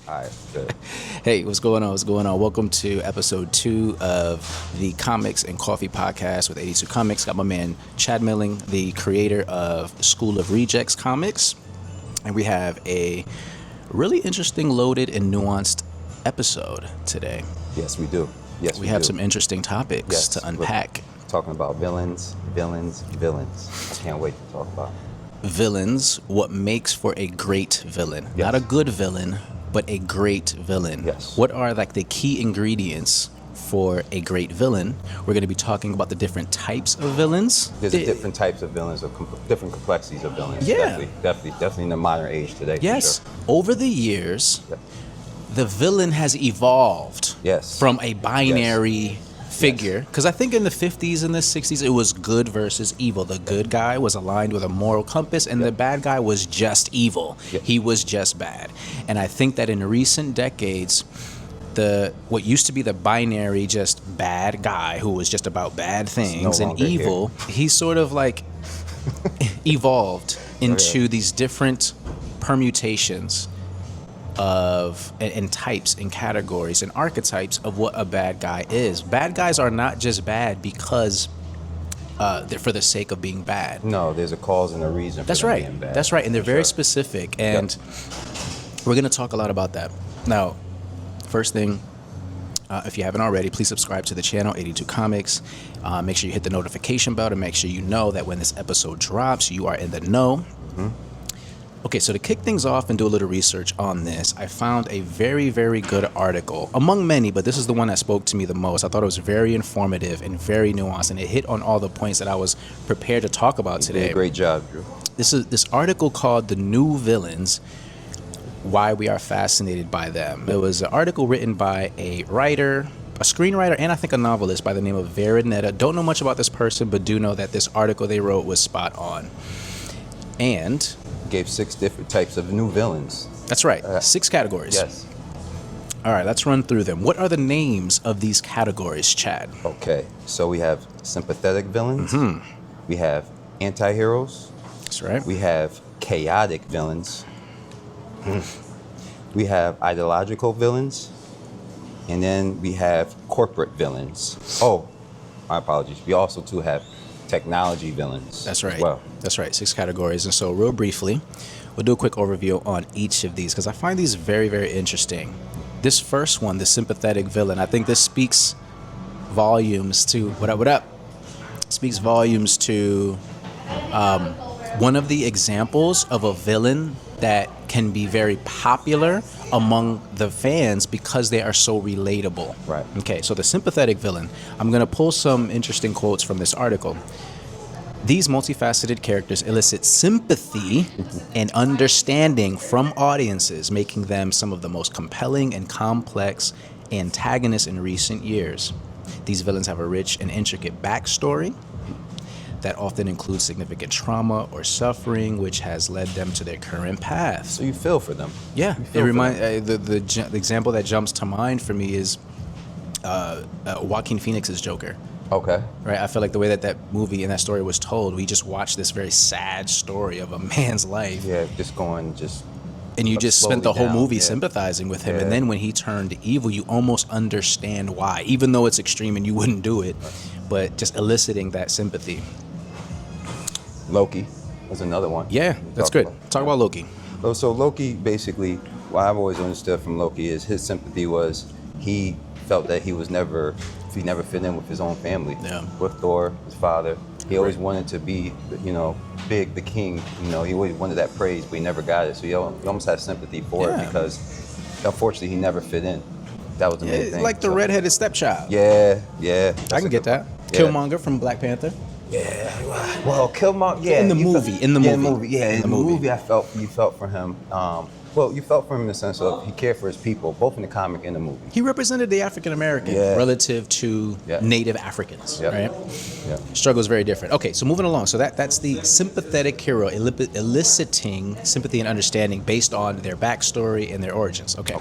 All right, good. Hey, what's going on? What's going on? Welcome to episode 2 of the Comics and Coffee podcast with 82 Comics. Got my man Chad Milling, the creator of School of Rejecks comics. And we have a really interesting, loaded, and nuanced episode today. Yes, we do. Yes, we have some interesting topics to unpack. We're talking about villains. I can't wait to talk about villains, what makes for a great villain. Yes. Not a good villain, but a great villain. Yes. What are like the key ingredients for a great villain? We're going to be talking about the different types of villains. There's different types of villains, different complexities of villains. Yeah. Definitely in the modern age today. Yes. For sure. Over the years, Yep. the villain has evolved Yes. from a binary figure. Because I think in the 50s and the 60s, it was good versus evil. The good guy was aligned with a moral compass, and the bad guy was just evil. Yep. He was just bad. And I think that in recent decades, what used to be the binary just bad guy who was just about bad things and evil, he sort of like evolved into these different permutations of and types and categories and archetypes of what a bad guy is. Bad guys are not just bad because they're for the sake of being bad. No, there's a cause and a reason for them being bad. That's right. And they're very specific. And we're going to talk a lot about that. Now, first thing, if you haven't already, please subscribe to the channel, 82 Comics. Make sure you hit the notification bell to make sure you know that when this episode drops, you are in the know. Mm-hmm. Okay, so to kick things off and do a little research on this, I found a very, very good article, among many, but this is the one that spoke to me the most. I thought it was very informative and very nuanced, and it hit on all the points that I was prepared to talk about today. You did a great job, Drew. This article called "The New Villains: Why We Are Fascinated by Them." It was an article written by a writer, a screenwriter, and I think a novelist by the name of Veronetta. Don't know much about this person, but do know that this article they wrote was spot on. And Gave 6 different types of new villains. That's right. 6 categories. Yes. All right, let's run through them. What are the names of these categories, Chad? Okay, so we have sympathetic villains. Mm-hmm. We have anti-heroes. That's right. We have chaotic villains. We have ideological villains. And then we have corporate villains. Oh, my apologies. We also too have technology villains. That's right. As well. That's right. 6 categories. And so real briefly, we'll do a quick overview on each of these because I find these very, very interesting. This first one, the sympathetic villain, I think this speaks volumes to, what up? Speaks volumes to one of the examples of a villain that can be very popular among the fans because they are so relatable. Right. Okay, so the sympathetic villain. I'm going to pull some interesting quotes from this article. These multifaceted characters elicit sympathy and understanding from audiences, making them some of the most compelling and complex antagonists in recent years. These villains have a rich and intricate backstory that often includes significant trauma or suffering, which has led them to their current paths. So you feel for them. Yeah, it reminds the example that jumps to mind for me is Joaquin Phoenix's Joker. Okay. Right, I feel like the way that movie and that story was told, we just watched this very sad story of a man's life. Yeah, and you just spent the whole movie sympathizing sympathizing with him, and then when he turned evil, you almost understand why, even though it's extreme and you wouldn't do it, but just eliciting that sympathy. Loki is another one. Yeah, that's good. Talk about Loki. So Loki, basically, what I've always understood from Loki is his sympathy was he felt that he never fit in with his own family. Yeah. With Thor, his father. He always wanted to be, big, the king. He always wanted that praise, but he never got it. So he almost had sympathy for it because, unfortunately, he never fit in. That was the main thing. Like the redheaded stepchild. Yeah. I can get that. Yeah. Killmonger from Black Panther. Yeah. Well, Killmonger. Yeah. In the movie. Yeah, in the movie, you felt for him. You felt for him in the sense of he cared for his people, both in the comic and the movie. He represented the African American relative to Native Africans, right? Yeah. Struggle is very different. Okay, so moving along. So that's the sympathetic hero, eliciting sympathy and understanding based on their backstory and their origins. Okay.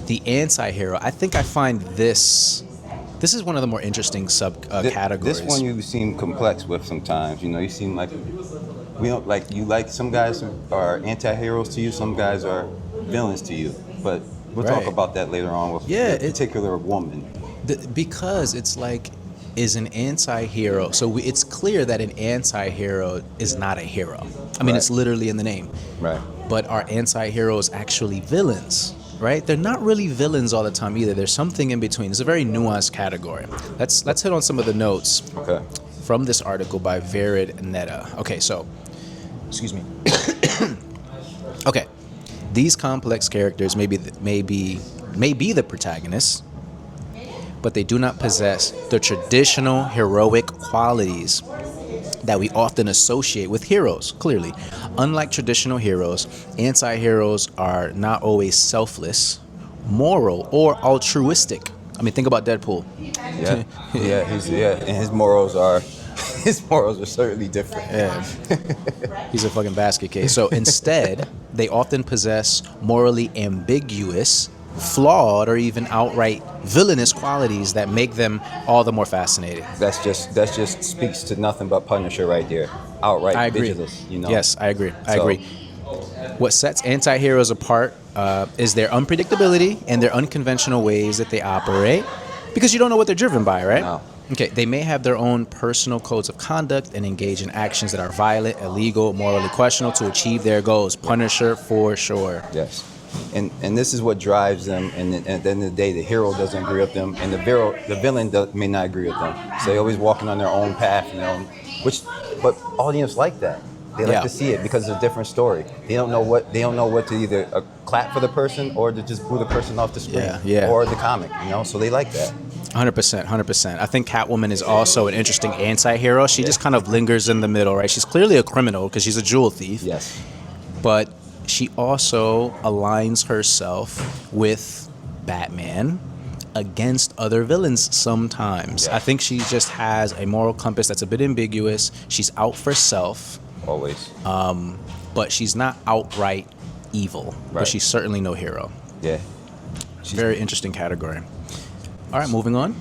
The anti-hero. I think I find this This is one of the more interesting categories. This one you seem complex with sometimes. You know, you seem like some guys are anti-heroes to you, some guys are villains to you. but we'll Right. talk about that later on with Yeah, the particular woman. Because it's like, is an anti-hero. So it's clear that an anti-hero is not a hero. I mean, Right. it's literally in the name. Right. But are anti-heroes actually villains? Right? They're not really villains all the time either. There's something in between. It's a very nuanced category. Let's hit on some of the notes Okay. from this article by Vered Netta. Okay, so, excuse me. Okay, these complex characters may be the protagonists, but they do not possess the traditional heroic qualities that we often associate with heroes, clearly. Unlike traditional heroes, anti-heroes are not always selfless, moral, or altruistic. I mean, think about Deadpool. Yeah. And his morals are certainly different. Yeah. He's a fucking basket case. So instead, they often possess morally ambiguous, flawed, or even outright villainous qualities that make them all the more fascinating. That just speaks to nothing but Punisher right there. Outright I agree. vigilance, you know. Yes, I agree. I agree. What sets anti-heroes apart is their unpredictability and their unconventional ways that they operate, because you don't know what they're driven by, right? No. Okay, they may have their own personal codes of conduct and engage in actions that are violent, illegal, morally questionable to achieve their goals. Punisher for sure. Yes. And this is what drives them. And at the end of the day, the hero doesn't agree with them, and the villain may not agree with them. So they're always walking on their own path, but audience like that. They like to see it because it's a different story. They don't know what to either clap for the person or to just boo the person off the screen or the comic. So they like that. 100%. I think Catwoman is also an interesting anti-hero. She just kind of lingers in the middle, right? She's clearly a criminal because she's a jewel thief. Yes. But she also aligns herself with Batman against other villains sometimes. Yeah. I think she just has a moral compass that's a bit ambiguous. She's out for self. Always. But she's not outright evil. Right. But she's certainly no hero. Yeah. Very interesting category. All right, moving on.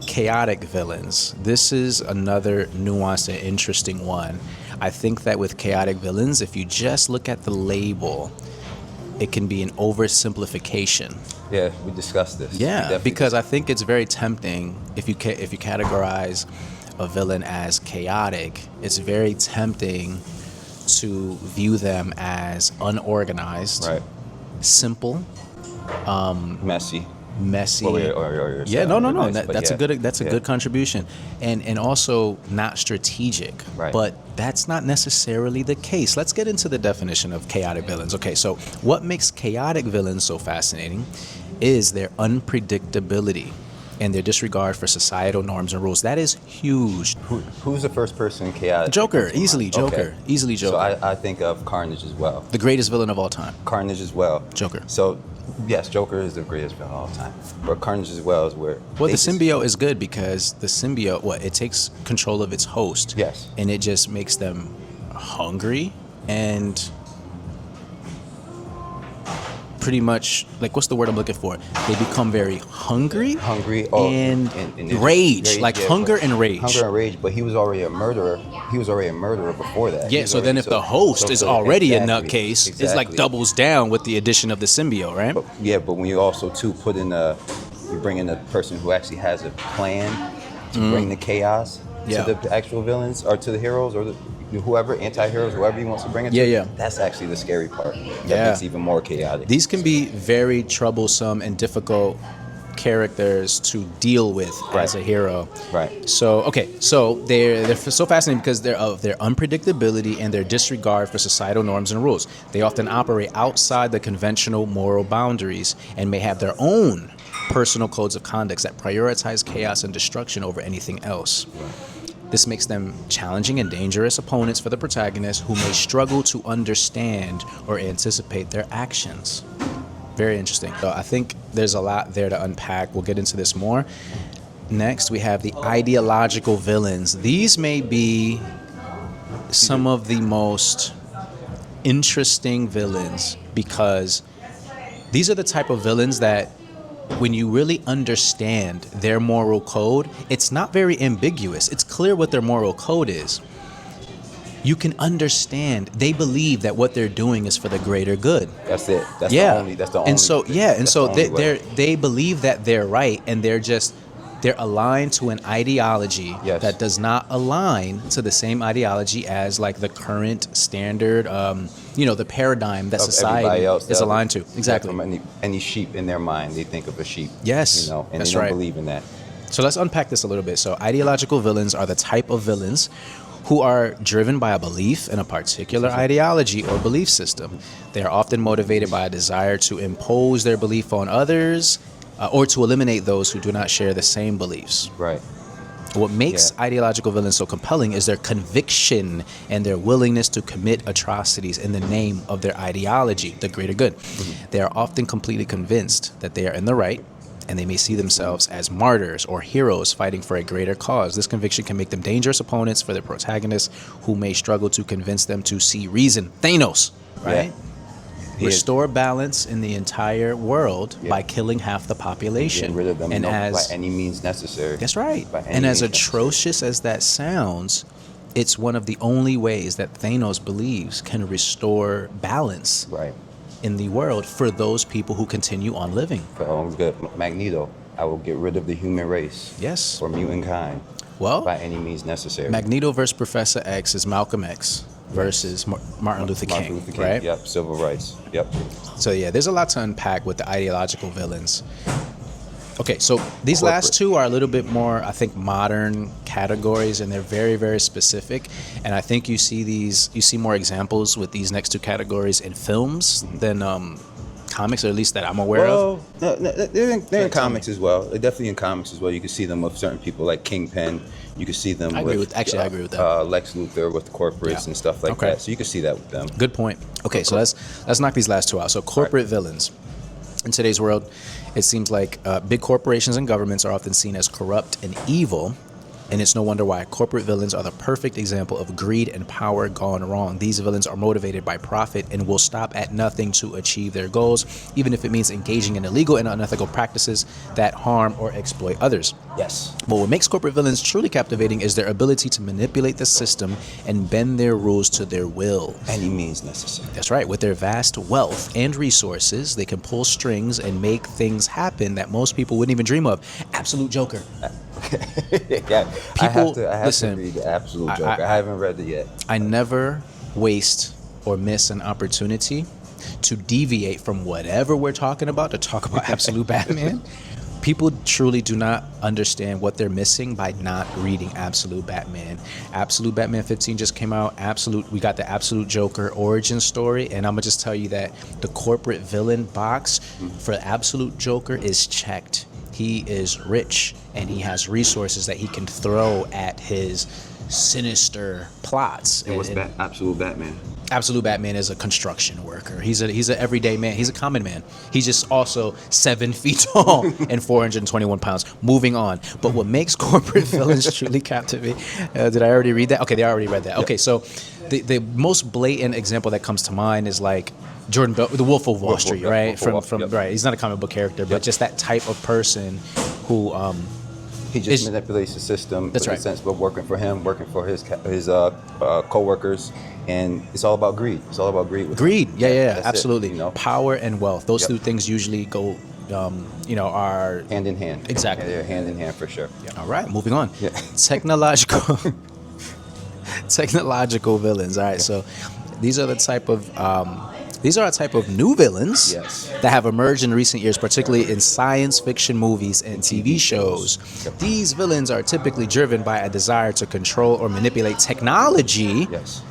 Chaotic villains. This is another nuanced and interesting one. I think that with chaotic villains, if you just look at the label, it can be an oversimplification. Yeah, we discussed this. Yeah, because I think it's very tempting if you categorize a villain as chaotic. It's very tempting to view them as unorganized, right, simple, messy. Yeah, no. That's a good contribution, and also not strategic. Right. But that's not necessarily the case. Let's get into the definition of chaotic villains. Okay, so what makes chaotic villains so fascinating is their unpredictability and their disregard for societal norms and rules. That is huge. Who's the first person chaotic? Joker, easily Joker. So I think of Carnage as well. The greatest villain of all time. Carnage as well. Joker. So, yes, Joker is the greatest villain of all time. But Carnage as well is where... Well, the symbiote is good because the symbiote, it takes control of its host. Yes. And it just makes them hungry and pretty much, like, what's the word I'm looking for? They become very hungry and rage. Hunger and rage. Hunger and rage, but he was already a murderer. He was already a murderer before that. Yeah, so then if the host is already a nutcase, it's like doubles down with the addition of the symbiote, right? But when you also, too, you bring in a person who actually has a plan to bring the chaos to the actual villains or to the heroes or whoever, anti-heroes, whoever he wants to bring it to, that's actually the scary part. That makes it even more chaotic. These can be very troublesome and difficult characters to deal with as a hero. Right. So they're so fascinating because of their unpredictability and their disregard for societal norms and rules. They often operate outside the conventional moral boundaries and may have their own personal codes of conduct that prioritize chaos and destruction over anything else. Right. This makes them challenging and dangerous opponents for the protagonist who may struggle to understand or anticipate their actions. Very interesting. So I think there's a lot there to unpack. We'll get into this more. Next, we have the ideological villains. These may be some of the most interesting villains because these are the type of villains that when you really understand their moral code, it's not very ambiguous. It's clear what their moral code is. you can understand they believe that what they're doing is for the greater good. That's it. That's Yeah. the only. That's the only. And so yeah, and that's so the only way. they believe that they're right, and they're aligned to an ideology Yes. that does not align to the same ideology as like the current standard, the paradigm that Of society everybody else, is the aligned to. other- Exactly. From any sheep in their mind, they think of a sheep. Yes, You know, and that's they don't right. believe in that. So let's unpack this a little bit. So ideological villains are the type of villains who are driven by a belief in a particular ideology or belief system. They are often motivated by a desire to impose their belief on others, or to eliminate those who do not share the same beliefs. Right. What makes Yeah. ideological villains so compelling is their conviction and their willingness to commit atrocities in the name of their ideology, the greater good. They are often completely convinced that they are in the right, and they may see themselves as martyrs or heroes fighting for a greater cause. This conviction can make them dangerous opponents for their protagonists, who may struggle to convince them to see reason. Thanos, right? Yeah. He is Restore balance in the entire world by killing half the population. getting rid of them And by any means necessary. that's right. By any And as means necessary. atrocious as that sounds, it's one of the only ways that Thanos believes can restore balance Right. in the world for those people who continue on living. Good. Magneto. I will get rid of the human race. Yes. Or mutant kind. Well, By any means necessary. Magneto versus Professor X is Malcolm X versus Martin Luther King, Martin Luther King. right? Yep. Civil rights. Yep. So yeah, there's a lot to unpack with the ideological villains. Okay, so these Corporate. last two are a little bit more, I think, modern categories, and they're very, very specific. And I think you see more examples with these next two categories in films than comics, or at least that I'm aware of. Well, no, they're in tell comics as well. They're definitely in comics as well. You can see them with certain people like Kingpin. You can see them I agree with that. Lex Luthor with the corporates Yeah. and stuff like Okay. that. So you can see that with them. Good point. Okay, so let's knock these last two out. So corporate villains. In today's world, it seems like big corporations and governments are often seen as corrupt and evil, and it's no wonder why. Corporate villains are the perfect example of greed and power gone wrong. These villains are motivated by profit and will stop at nothing to achieve their goals, even if it means engaging in illegal and unethical practices that harm or exploit others. Yes. But what makes corporate villains truly captivating is their ability to manipulate the system and bend their rules to their will. Any means necessary. That's right. With their vast wealth and resources, they can pull strings and make things happen that most people wouldn't even dream of. Absolute Joker. Yeah. I have to listen, read the Absolute Joker. I haven't read it yet. I never waste or miss an opportunity to deviate from whatever we're talking about to talk about Absolute Batman. People truly do not understand what they're missing by not reading Absolute Batman. Absolute Batman 15 just came out. We got the Absolute Joker origin story, and I'm gonna just tell you that the corporate villain box for Absolute Joker is checked. He is rich and he has resources that he can throw at his sinister plots. And what's Absolute Batman? Absolute Batman is a construction worker. He's an everyday man. He's a common man. He's just also 7 feet tall and 421 pounds. Moving on. But what makes corporate villains truly captivate? Did I already read that? Okay, they already read that. Okay, so the most blatant example that comes to mind is like Jordan Bell, the Wolf of Wall Street, right? Right. He's not a comic book character, but just that type of person who He just manipulates the system. That's in right. the sense of working for him, working for his co-workers, and it's all about greed. It's all about greed. Greed, yeah, That's absolutely. It, you know? Power and wealth; those Yep. two things usually go, are Hand in hand. Exactly. Yeah, they're hand in hand for sure. All right, moving on. Yeah. Technological villains. All right, so these are the type of new villains Yes. that have emerged in recent years, particularly in science fiction movies and TV shows. Yep. These villains are typically driven by a desire to control or manipulate technology Yes.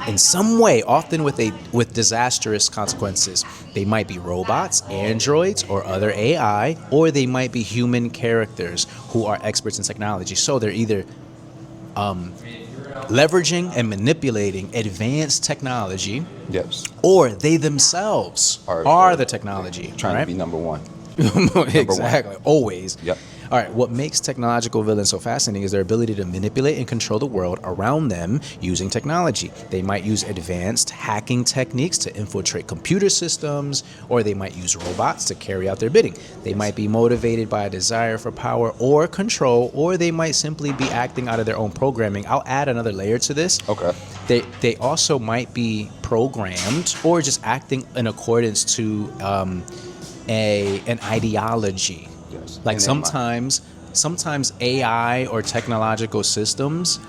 in some way, often with disastrous consequences. They might be robots, androids, or other AI, or they might be human characters who are experts in technology. So they're either leveraging and manipulating advanced technology, Yes. or they themselves are the technology. Trying right? to be number one. Exactly. Always. Yep. All right. What makes technological villains so fascinating is their ability to manipulate and control the world around them using technology. They might use advanced hacking techniques to infiltrate computer systems, or they might use robots to carry out their bidding. They might be motivated by a desire for power or control, or they might simply be acting out of their own programming. I'll add another layer to this. Okay. They also might be programmed or just acting in accordance to an ideology. Yes. Like And they sometimes AI or technological systems,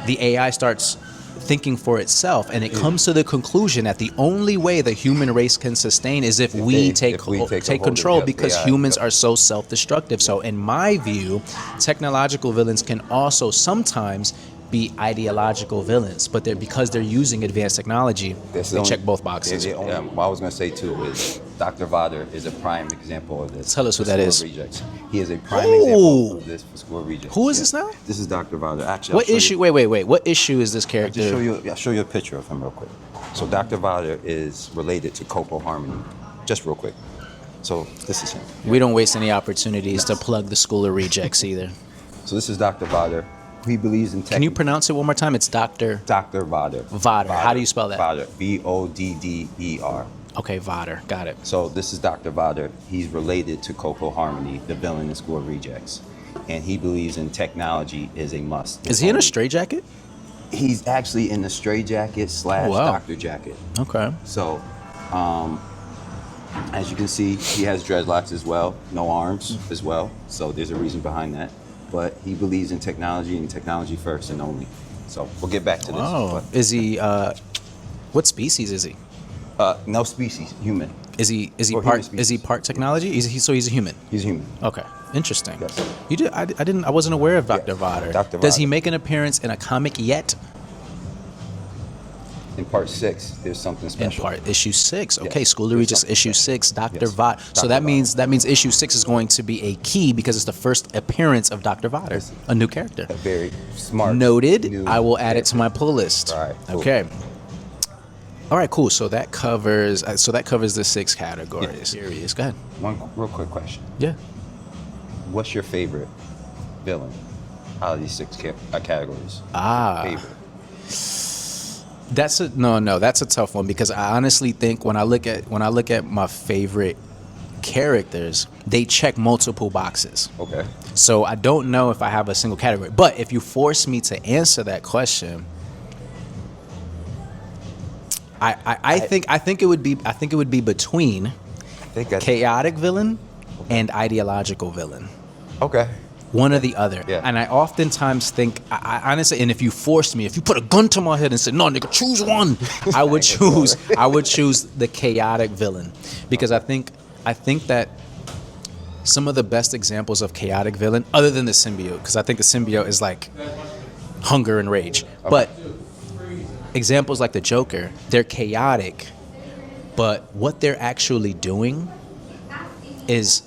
the AI starts thinking for itself, and it comes to the conclusion that the only way the human race can sustain is if we take control, hold of because AI, humans yep. are so self-destructive. So in my view, technological villains can also sometimes be ideological villains, but because they're using advanced technology, they check both boxes. What I was going to say too is Dr. Vader is a prime example of this. Tell us who that is. Rejecks. He is a prime example of this for School Rejects. Who is this now? This is Dr. Vader. Actually, What issue? Wait. What issue is this I'll character? show you a picture of him real quick. So Dr. Vader is related to Coco Harmony. Just real quick. So this is him. We don't waste any opportunities to plug the School of Rejects either. So this is Dr. Vader. He believes in tech. Can you pronounce it one more time? It's Dr. Vader. Vader. How do you spell that? Vader. Vodder. Okay, Vader. Got it. So this is Dr. Vader. He's related to Coco Harmony, the villain in School of Rejects. And he believes in technology is a must. Is he in a straitjacket? He's actually in the straitjacket / wow. doctor jacket. Okay. So, as you can see, he has dreadlocks as well, no arms as well. So there's a reason behind that. But he believes in technology and technology first and only. So we'll get back to this. Oh, is he? What species is he? No species, human. Is he Or part? human species. Is he part technology? So he's a human. He's human. Okay, interesting. Yes. You did. I wasn't aware of Dr. Yes, Vader. Dr. Does he Vader. make an appearance in a comic yet? In part 6, there's something In special. part issue 6. Okay, Yes, School of there's Regents something issue special. 6. Dr. Yes, Vader. So Dr. that means issue 6 is going to be a key because it's the first appearance of Dr. Vader, Yes. a new character. A very smart. Noted. new I will add it to character. my pull list. All right, cool. Okay. All right, cool. So that covers the 6 categories. Serious. Go ahead. One real quick question. Yeah. What's your favorite villain out of these 6 categories? Ah. Favorite. That's a tough one because I honestly think when I look at my favorite characters, they check multiple boxes. Okay. So I don't know if I have a single category. But if you force me to answer that question, I think it would be between chaotic villain and ideological villain. Okay. One or the other. Yeah. And I oftentimes think, I honestly, and if you forced me, if you put a gun to my head and said, no, nigga, choose one, I would choose the chaotic villain. Because I think that some of the best examples of chaotic villain, other than the symbiote, because I think the symbiote is like hunger and rage. Okay. But examples like the Joker, they're chaotic, but what they're actually doing is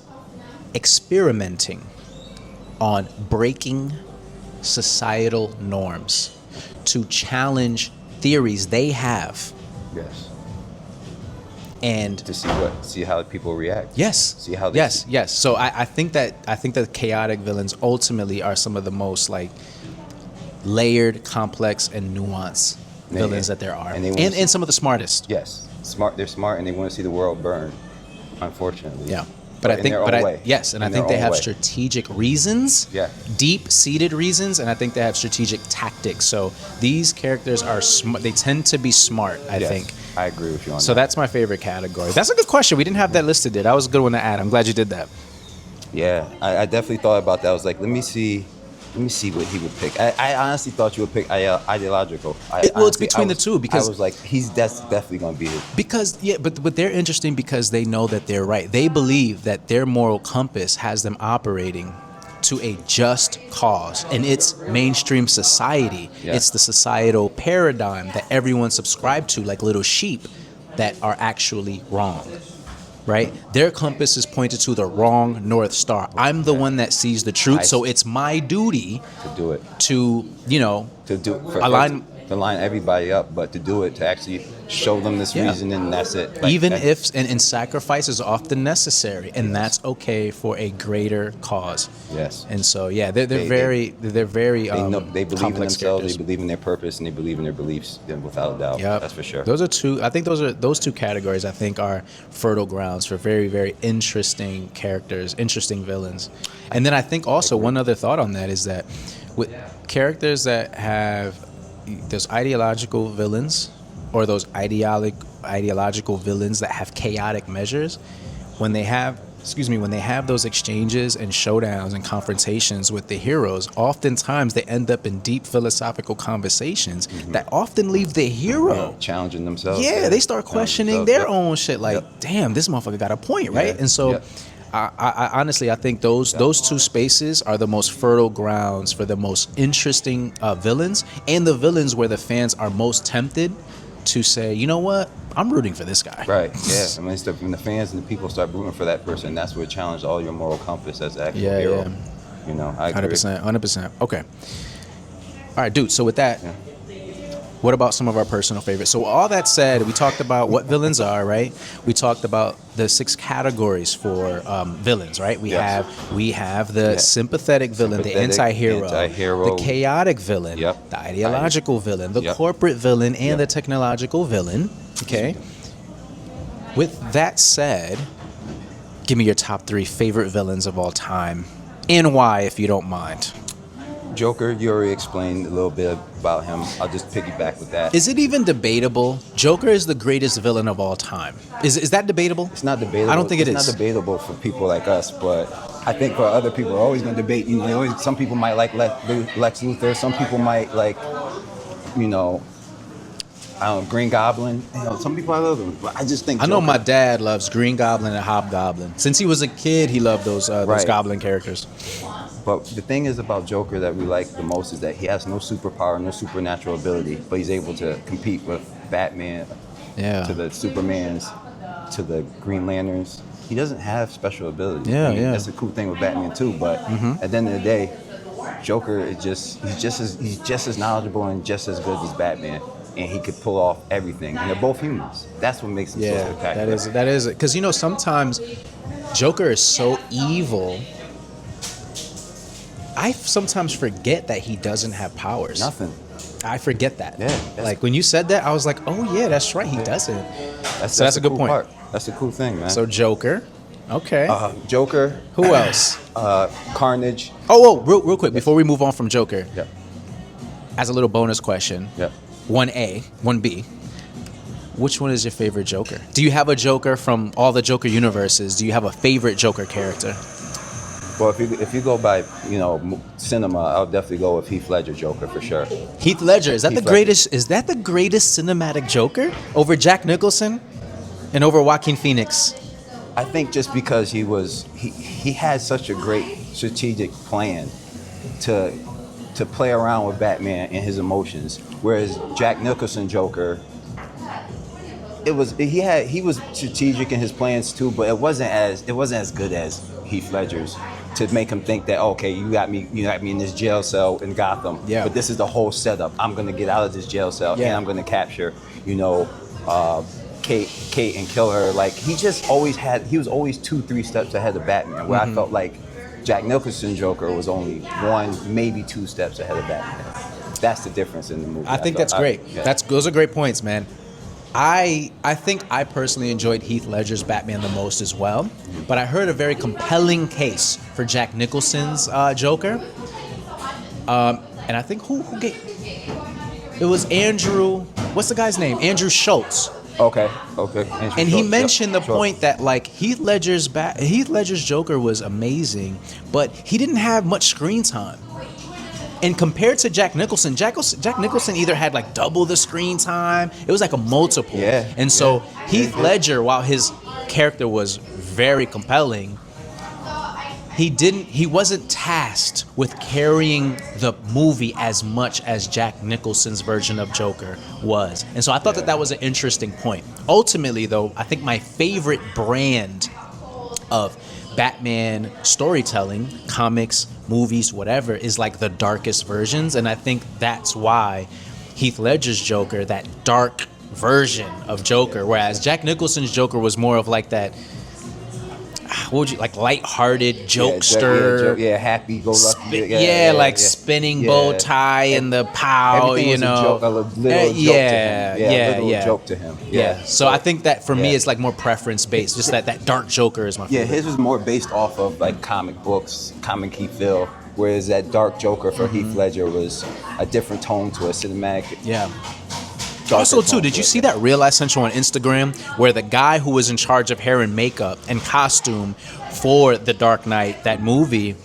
experimenting on breaking societal norms to challenge theories they have. Yes. And To see how people react. yes, See how they yes. So I think that chaotic villains ultimately are some of the most like layered, complex, and nuanced villains that there are, and some of the smartest. Yes. Smart. They're smart and they want to see the world burn. Unfortunately. Yeah. But I think, I think they have strategic. strategic reasons, Yeah. deep-seated reasons, and I think they have strategic tactics. So these characters are smart. They tend to be smart, I think. I agree with you on that. So that's my favorite category. That's a good question. We didn't have that listed there. That was a good one to add. I'm glad you did that. Yeah, I definitely thought about that. I was like, let me see what he would pick. I honestly thought you would pick ideological. It's between the two because I was like, that's definitely going to be his. But they're interesting because they know that they're right. They believe that their moral compass has them operating to a just cause, and it's mainstream society. Yeah. It's the societal paradigm that everyone subscribed to, like little sheep, that are actually wrong. Right? Their compass is pointed to the wrong North Star. I'm the one that sees the truth, so it's my duty To do it. to, To do it. to line everybody up, but to do it, to actually show them this reason, and that's it. Like, Even if and sacrifice is often necessary, and that's okay for a greater cause. Yes. And so they're very they know, they believe in complex themselves, characters. they believe in their purpose, and they believe in their beliefs, without a doubt. Yep. That's for sure. Those are two. I think those two categories I think are fertile grounds for very, very interesting characters, interesting villains. And then I think also one other thought on that is that with characters that have those ideological villains or those ideological villains that have chaotic measures, when they have those exchanges and showdowns and confrontations with the heroes, oftentimes they end up in deep philosophical conversations that often leave the hero challenging themselves. Yeah, they start questioning their own shit. Like, damn, this motherfucker got a point, right? Yeah. And so, Yeah. I honestly, I think those two spaces are the most fertile grounds for the most interesting villains, and the villains where the fans are most tempted to say, you know what, I'm rooting for this guy. Right. Yeah. I mean, when the fans and the people start rooting for that person, that's what challenged all your moral compass as the actual hero. Yeah. You know, I agree. 100%. Okay. All right, dude. So with that, what about some of our personal favorites? So all that said, we talked about what villains are, right? We talked about the 6 categories for villains, right? We have the sympathetic villain, the anti-hero, the chaotic villain, the ideological villain, the corporate villain, and the technological villain. Okay. With that said, give me your top 3 favorite villains of all time, and why, if you don't mind. Joker, you already explained a little bit about him. I'll just piggyback with that. Is it even debatable? Joker is the greatest villain of all time. Is that debatable? It's not debatable. I don't think it's is. It's not debatable for people like us, but I think for other people, are always going to debate. You know, some people might like Lex Luthor. Some people might like, you know, I don't know, Green Goblin. You know, some people I love them, but I just think I know Joker, my dad loves Green Goblin and Hobgoblin. Since he was a kid, he loved those Goblin characters. But the thing is about Joker that we like the most is that he has no superpower, no supernatural ability, but he's able to compete with Batman, to the Supermans, to the Green Lanterns. He doesn't have special abilities. That's the cool thing with Batman too. But at the end of the day, Joker is he's just as knowledgeable and just as good as Batman, and he could pull off everything. And they're both humans. That's what makes him so spectacular. That is it. Because sometimes Joker is so evil. I sometimes forget that he doesn't have powers. Nothing. I forget that. Yeah. Like when you said that, I was like, oh yeah, that's right, he doesn't. That's a good cool point. Part. That's the cool thing, man. So Joker. Okay. Joker. Who else? Carnage. Oh, real quick, before we move on from Joker. Yeah. As a little bonus question. Yeah. 1A, 1B. Which one is your favorite Joker? Do you have a Joker from all the Joker universes? Do you have a favorite Joker character? Well, if you go by, cinema, I'll definitely go with Heath Ledger Joker for sure. Heath Ledger, is that Heath the greatest? Is that the greatest cinematic Joker over Jack Nicholson and over Joaquin Phoenix? I think just because he had such a great strategic plan to play around with Batman and his emotions, whereas Jack Nicholson Joker, he was strategic in his plans too, but it wasn't as good as Heath Ledger's, to make him think that, okay, you got me in this jail cell in Gotham, but this is the whole setup. I'm gonna get out of this jail cell and I'm gonna capture, Kate and kill her. Like he was always 2-3 steps ahead of Batman, where I felt like Jack Nicholson Joker was only 1, maybe 2 steps ahead of Batman. That's the difference in the movie. I think that's great. Those are great points, man. I think I personally enjoyed Heath Ledger's Batman the most as well, but I heard a very compelling case for Jack Nicholson's Joker, and I think who gave it was Andrew. What's the guy's name? Andrew Schultz. Okay. And he mentioned the point that like Heath Ledger's Joker was amazing, but he didn't have much screen time. And compared to Jack Nicholson either had like double the screen time. It was like a multiple. Yeah. And so Heath Ledger, while his character was very compelling, he wasn't tasked with carrying the movie as much as Jack Nicholson's version of Joker was. And so I thought that was an interesting point. Ultimately, though, I think my favorite brand of Batman storytelling, comics, movies, whatever, is like the darkest versions. And I think that's why Heath Ledger's Joker, that dark version of Joker, whereas Jack Nicholson's Joker was more of like that, what would you like, lighthearted jokester, happy go lucky, spinning bow tie and the pow, everything you was know, a joke, a little joke to him. So I think that for me, it's like more preference based. Just that dark Joker is my favorite. Yeah, his was more based off of like comic books, comic key feel, whereas that dark Joker for Heath Ledger was a different tone to a cinematic. Yeah. Also, too, did you see that Real Life Central on Instagram where the guy who was in charge of hair and makeup and costume for The Dark Knight, that movie,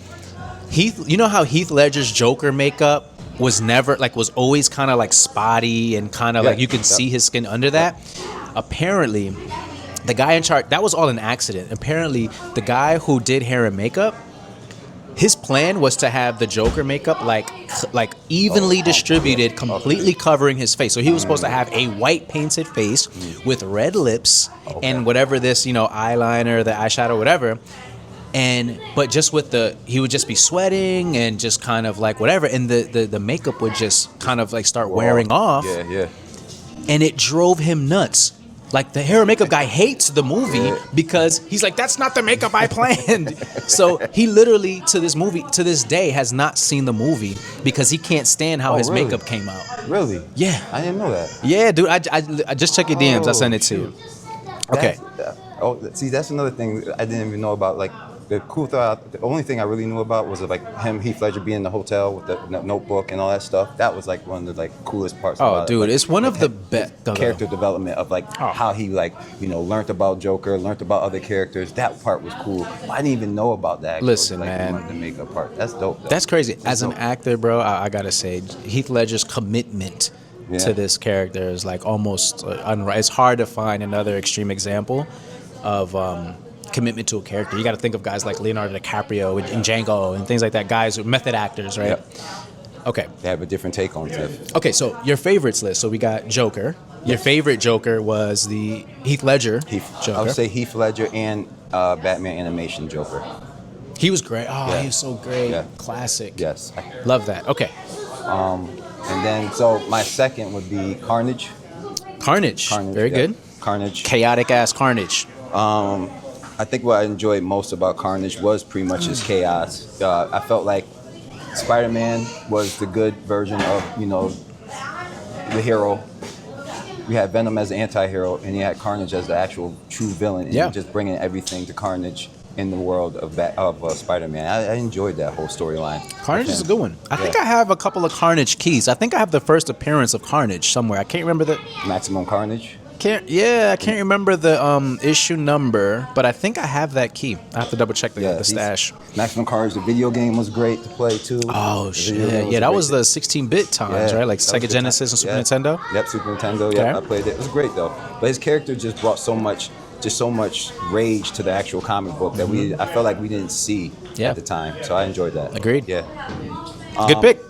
you know how Heath Ledger's Joker makeup was always kind of like spotty and kind of like you could see his skin under that? Apparently, the guy in charge, that was all an accident. Apparently, the guy who did hair and makeup, his plan was to have the Joker makeup like evenly distributed, completely covering his face. So he was supposed to have a white painted face with red lips and whatever this, eyeliner, the eyeshadow, whatever. But just with he would just be sweating and just kind of like whatever. And the makeup would just kind of like start wearing off. Yeah. And it drove him nuts. Like, the hair and makeup guy hates the movie because he's like, that's not the makeup I planned. So he literally, to this day, has not seen the movie because he can't stand how his makeup came out. Really? Yeah. I didn't know that. Yeah, dude. I just check your DMs. I sent it to you. Okay. That's another thing I didn't even know about. Like, the cool thought, the only thing I really knew about was like Heath Ledger being in the hotel with the notebook and all that stuff. That was like one of the coolest parts. Oh, dude, it's one of the best character development of how he learned about Joker, learned about other characters. That part was cool. I didn't even know about that. Listen, man, the makeup part. That's dope. That's crazy. As an actor, bro, I gotta say, Heath Ledger's commitment to this character is like almost it's hard to find another extreme example of commitment to a character. You got to think of guys like Leonardo DiCaprio and Django and things like that. Guys who are method actors, right? Yep. Okay. They have a different take on it. Okay, so your favorites list. So we got Joker. Your favorite Joker was the Heath Ledger Joker. I would say Heath Ledger and Batman animation Joker. He was great. He was so great. Yeah. Classic. Yes. Love that. Okay. And then, so my second would be Carnage. Carnage. Very good. Carnage. Chaotic ass Carnage. I think what I enjoyed most about Carnage was pretty much his chaos. I felt like Spider-Man was the good version of, the hero. We had Venom as the anti-hero, and you had Carnage as the actual true villain, and just bringing everything to Carnage in the world of Spider-Man. I enjoyed that whole storyline. Carnage is a good one. I think I have a couple of Carnage keys. I think I have the first appearance of Carnage somewhere. I can't remember the... Maximum Carnage? I can't remember the issue number, but I think I have that key. I have to double check the stash. Maximum Carnage, the video game was great to play too. Oh shit! Yeah, that was the 16-bit times, right? Like Sega Genesis and Super Nintendo. Yep, Super Nintendo. Yeah, I played it. It was great though. But his character just brought so much rage to the actual comic book that I felt like we didn't see at the time. So I enjoyed that. Agreed. Yeah. Good pick.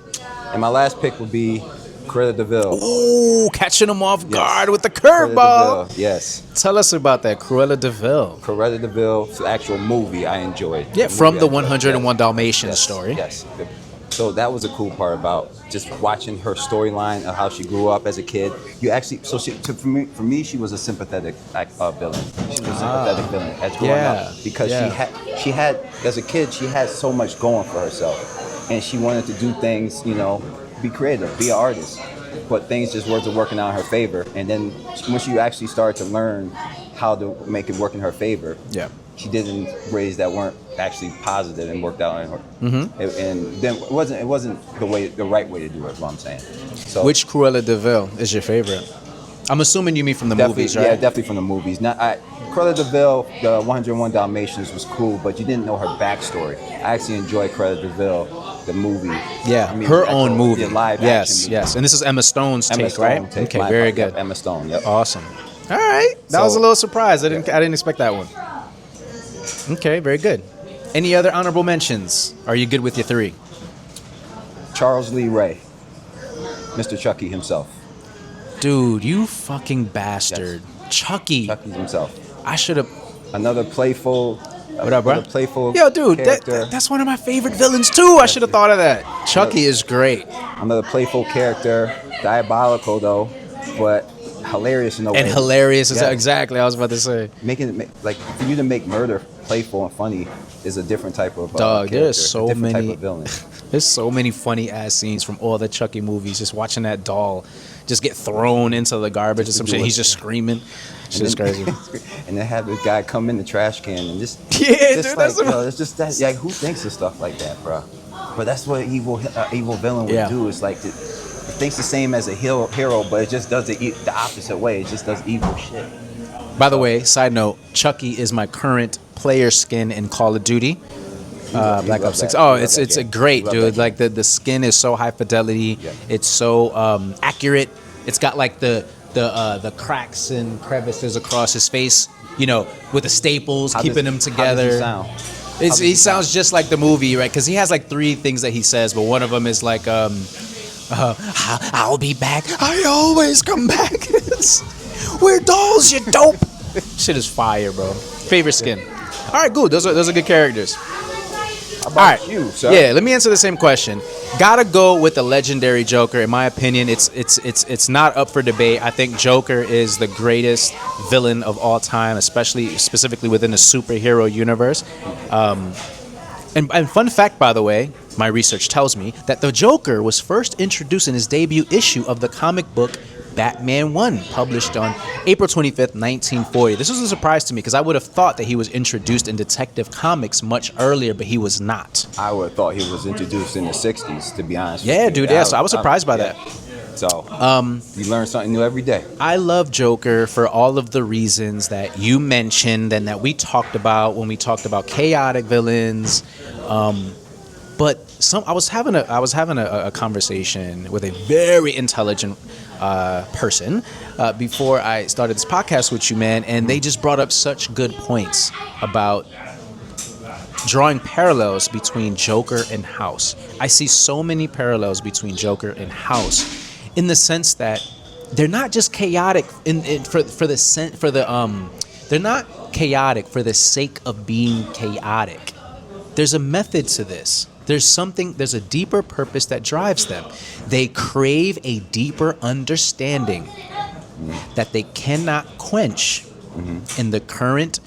And my last pick would be Cruella de Vil. Ooh, catching him off guard with the curveball. Yes. Tell us about that Cruella de Vil. Cruella de Vil, the actual movie, I enjoyed. Yeah, from the 101 Dalmatians story. Yes. So that was a cool part about just watching her storyline of how she grew up as a kid. You actually, for me, she was a sympathetic villain. She was a sympathetic villain as growing up because she had as a kid she had so much going for herself, and she wanted to do things, be creative, be an artist, but things just wasn't working out in her favor. And then when she actually started to learn how to make it work in her favor, she did in ways that weren't actually positive and worked out in her. And then it wasn't the right way to do it. Is what I'm saying. So, which Cruella de Vil is your favorite? I'm assuming you mean from the movies, right? Yeah, definitely from the movies. Cruella de Vil, the 101 Dalmatians was cool, but you didn't know her backstory. I actually enjoyed Cruella de Vil, the movie. Yeah, her own movie. Live action movie. Yes. And this is Emma Stone's take, right? Okay, very good. Emma Stone, yep. Awesome. All right. That was a little surprise. I didn't expect that one. Okay, very good. Any other honorable mentions? Are you good with your three? Charles Lee Ray, Mr. Chucky himself. Dude, you fucking bastard. Yes. Chucky himself. I should have... Another playful, What up, bro? Another playful Yo, dude, character. that's one of my favorite villains too. I should have thought of that. Chucky is great. Another playful character, diabolical though, but hilarious in a way. And hilarious, Yeah. exactly. I was about to say. Like for you to make murder playful and funny is a different type of Dog, character, there's so a different many type of villain. There's so many funny ass scenes from all the Chucky movies. Just watching that doll just get thrown into the garbage or some shit. He's just screaming. Shit's crazy. And then have this guy come in the trash can and just Yeah, just dude, like, that's it's just that. Like, who thinks of stuff like that, bro? But that's what evil villain would do. It's like it thinks the same as a hero, but it just does the opposite way. It just does evil shit. By the way, side note, Chucky is my current player skin in Call of Duty. Black Ops 6. Oh, it's a great, dude. Like the skin is so high fidelity. Yeah. It's so accurate. It's got like the cracks and crevices across his face, you know, with the staples, keeping them together. How does he He sounds just like the movie, right? Because he has like 3 things that he says, but one of them is like, I'll be back. I always come back. We're dolls, you dope. Shit is fire, bro. Favorite skin. All right, good. Those are good characters. How about you, sir? Yeah, let me answer the same question. Gotta go with the legendary Joker. In my opinion, it's not up for debate. I think Joker is the greatest villain of all time, specifically within the superhero universe. And fun fact, by the way, my research tells me that the Joker was first introduced in his debut issue of the comic book Batman 1, published on April 25th, 1940. This was a surprise to me because I would have thought that he was introduced in Detective Comics much earlier, but he was not. I would have thought he was introduced in the 60s, to be honest. Yeah, with you. dude, yeah, so I was surprised by that. So, you learn something new every day. I love Joker for all of the reasons that you mentioned and that we talked about when we talked about chaotic villains. But I was having a conversation with a very intelligent person before I started this podcast with you, man, and they just brought up such good points about drawing parallels between Joker and House. I see so many parallels between Joker and House, in the sense that they're not just chaotic they're not chaotic for the sake of being chaotic. There's a method to this. There's a deeper purpose that drives them. They crave a deeper understanding that they cannot quench in the current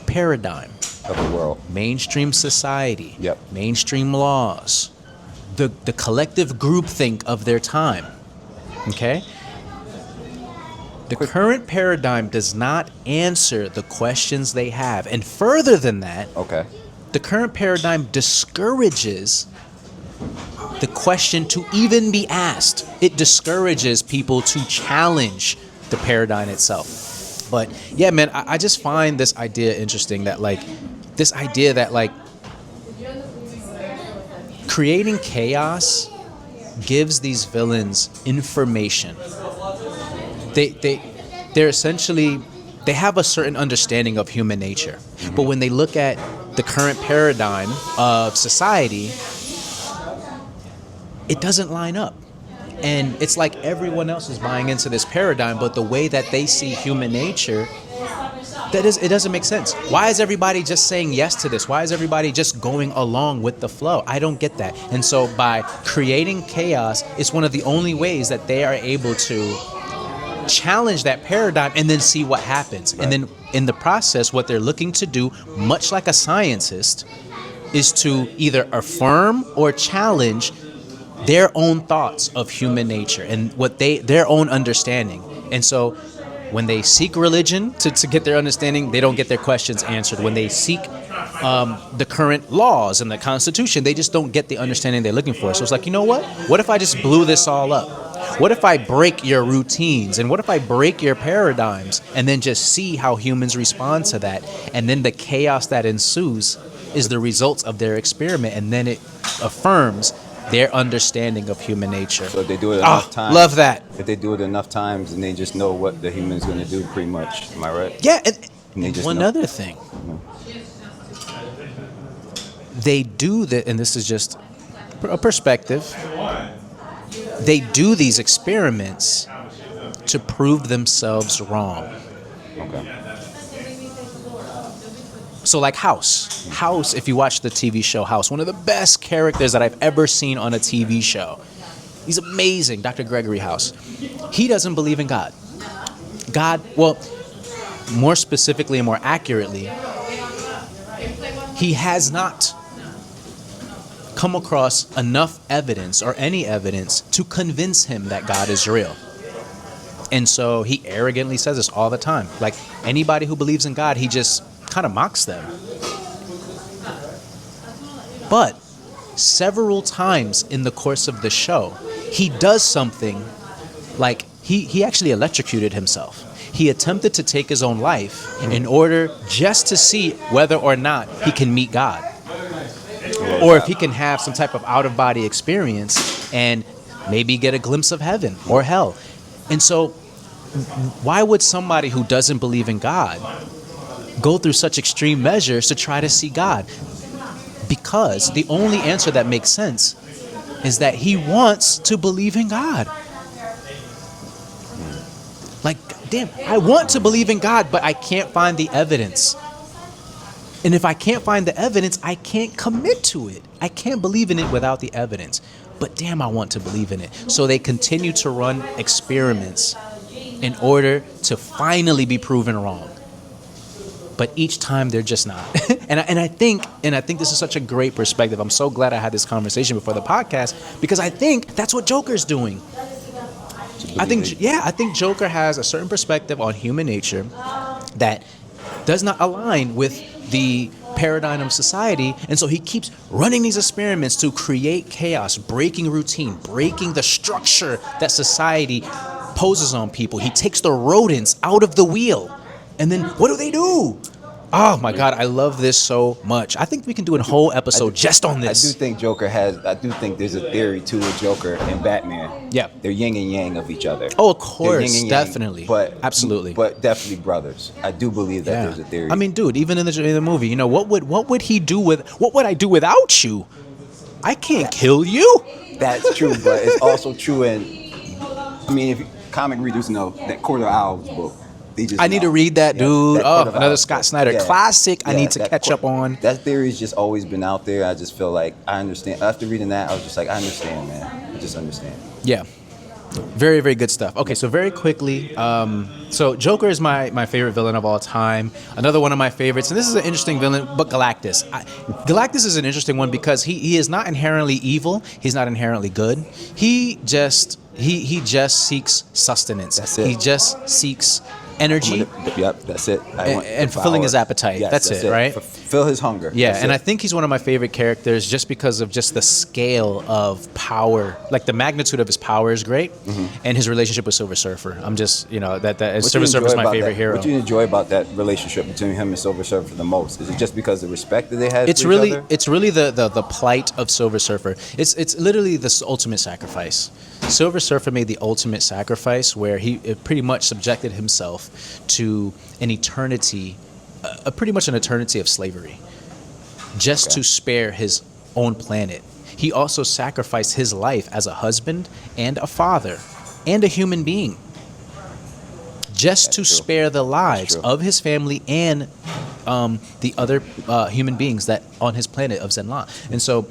paradigm Of the world. Mainstream society, Yep. mainstream laws, the collective groupthink of their time. Okay? The current paradigm does not answer the questions they have. And further than that, Okay. the current paradigm discourages the question to even be asked. It discourages people to challenge the paradigm itself. But yeah, man, I just find this idea interesting, that creating chaos gives these villains information. They're essentially, they have a certain understanding of human nature. But when they look at the current paradigm of society, it doesn't line up. And it's like everyone else is buying into this paradigm, but the way that they see human nature, it doesn't make sense. Why is everybody just saying yes to this? Why is everybody just going along with the flow? I don't get that. And so by creating chaos, it's one of the only ways that they are able to challenge that paradigm and then see what happens. Right. And then in the process, what they're looking to do, much like a scientist, is to either affirm or challenge their own thoughts of human nature and their own understanding. And so when they seek religion to get their understanding, they don't get their questions answered. When they seek the current laws and the Constitution, they just don't get the understanding they're looking for. So it's like, you know what? What if I just blew this all up? What if I break your routines? And what if I break your paradigms and then just see how humans respond to that? And then the chaos that ensues is the results of their experiment. And then it affirms their understanding of human nature. So if they do it enough times. Love that. If they do it enough times, and they just know what the human's going to do, pretty much. Am I right? Yeah. And they just one know. other thing. They do that, and this is just a perspective. They do these experiments to prove themselves wrong. Okay. So like House, if you watch the TV show House, one of the best characters that I've ever seen on a TV show. He's amazing, Dr. Gregory House. He doesn't believe in God. Well, more specifically and more accurately, he has not come across enough evidence or any evidence to convince him that God is real. And so he arrogantly says this all the time. Like anybody who believes in God, he just kind of mocks them. But several times in the course of the show, he does something like he actually electrocuted himself. He attempted to take his own life in order just to see whether or not he can meet God. Or if he can have some type of out-of-body experience and maybe get a glimpse of heaven or hell. And so why would somebody who doesn't believe in God go through such extreme measures to try to see God? Because the only answer that makes sense is that he wants to believe in God. Like, damn, I want to believe in God, but I can't find the evidence. And if I can't find the evidence, I can't commit to it. I can't believe in it without the evidence. But damn, I want to believe in it. So they continue to run experiments in order to finally be proven wrong. But each time they're just not. and I think this is such a great perspective. I'm so glad I had this conversation before the podcast because I think that's what Joker's doing. I think Joker has a certain perspective on human nature that does not align with the paradigm of society, and so he keeps running these experiments to create chaos, breaking routine, breaking the structure that society poses on people. He takes the rodents out of the wheel, and then what do? Oh my God, I love this so much. I think we can do a whole episode just on this. I do think there's a theory to a Joker and Batman. Yeah. They're yin and yang of each other. Oh, of course, yin and yang, definitely. Absolutely. But definitely brothers. I do believe that there's a theory. I mean, dude, even in the movie, you know, what would I do without you? I can't kill you. That's true, but it's also true if comic readers know that Court of Owls book. I need to read that, dude. Another Scott Snyder classic. I need to catch up on. That theory's just always been out there. I just feel like I understand. After reading that, I was just like, I understand, man. I just understand. Yeah. Very, very good stuff. Okay, so very quickly, so Joker is my favorite villain of all time. Another one of my favorites, and this is an interesting villain, but Galactus. Galactus is an interesting one because he is not inherently evil. He's not inherently good. He just seeks sustenance. That's it. He just seeks energy. Yep, that's it. And fulfilling his appetite. Yes, that's it, right? Fulfill his hunger. Yeah, and I think he's one of my favorite characters just because of just the scale of power. Like the magnitude of his power is great, and his relationship with Silver Surfer. I'm just, Silver Surfer is my favorite hero. What do you enjoy about that relationship between him and Silver Surfer the most? Is it just because of the respect that they had for each other? It's really the plight of Silver Surfer. It's literally the ultimate sacrifice. Silver Surfer made the ultimate sacrifice where he pretty much subjected himself to an eternity, pretty much an eternity of slavery, just to spare his own planet. He also sacrificed his life as a husband and a father and a human being, just to spare the lives of his family and the other human beings that on his planet of Zenlan. And so